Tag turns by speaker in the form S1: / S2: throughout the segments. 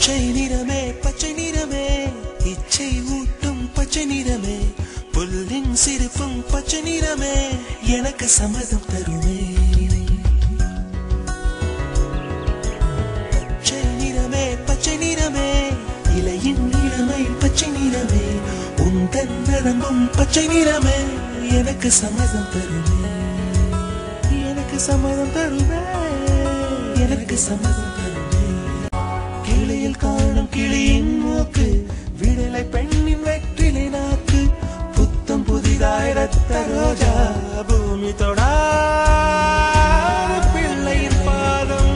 S1: பச்சை நிறமே இச்சை ஊட்டும் பச்சை நிறமே புல்லின் சிரிப்பும் பச்சை நிறமே எனக்கு சம்மதம் தருமே பச்சை நிறமே இலையின் இளமை பச்சை நிறமே உந்தன் நரம்பும் பச்சை நிறமே எனக்கு சம்மதம் தருமே எனக்கு சம்மதம் தருமே எனக்கு சம்மதம் தருமே கிளியில் காணும் கிளியின் மூக்கு விடலை பெண்ணின் வெற்றிலை நாக்கு புத்தம் புதிதாய் ரத்த ரோஜா பூமி தொடா பிள்ளையின் பாதம்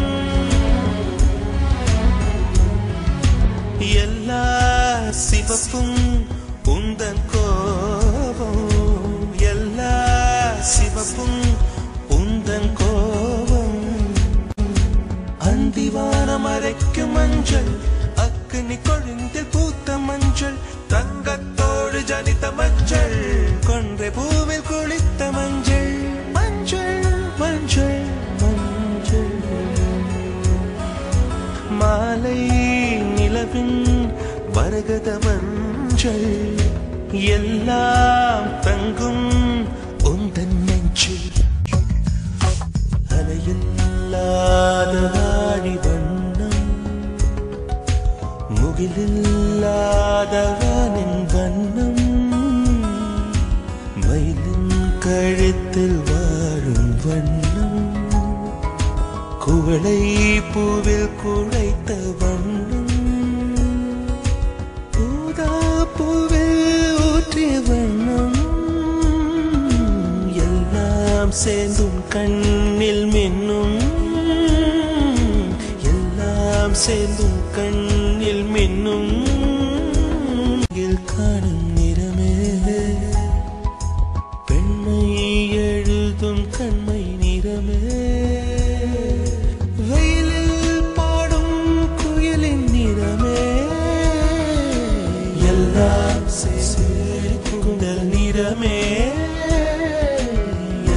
S1: எல்லா சிவப்பும் உந்தன் கோபம் எல்லா சிவப்பும் உந்தன் கோபம் அந்திவானம் அரைக்கும் மஞ்சள் அக்னி கொழுந்தில் பூத்த மஞ்சள் தங்கத்தோடு ஜனித்த மஞ்சள் கொன்றை பூவில் குளித்த மஞ்சள் மஞ்சள் மஞ்சள் மஞ்சள் மாலை நிலவின் மரகத மஞ்சள் எல்லாம் தங்கும் உந்தன் நெஞ்சில் அலையில்லாத வாடி வண்ணம் முகிலில்லாத வானின் வண்ணம் மயிலின் கழுத்தில் வாழும் வண்ணம் குவளை பூவில் குழைத்த வண்ணம் ஊதா பூவில் ஊற்றிய வண்ணம் எல்லாம் சேர்ந்தும் கண்ணில் மின்னும் எல்லாம் சேர்ந்தும் கண்ணில் மின்னும் காணும் நிறமே பெண்மை எழுதும் கண்மை நிறமே வெயிலில் பாடும் குயிலின் நிறமே எல்லாம் சேர்ந்த நிறமே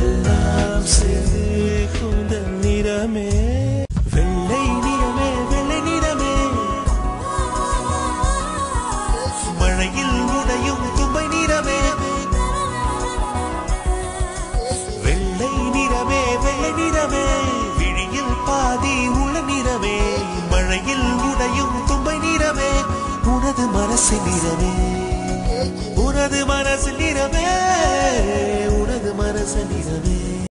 S1: எல்லாம் சேர்ந்த நிறமே வெள்ளை நிறமே வெள்ளை நிறமே மழையில் உடையும் தும்பை நிறமே வெள்ளை நிறமே வெள்ளை நிறமே விழியில் பாதி உள்ள நிறமே மழையில் உடையும் தும்பை நிறமே உனது மனசு நிறமே உனது மனசு நிறமே உனது மனசு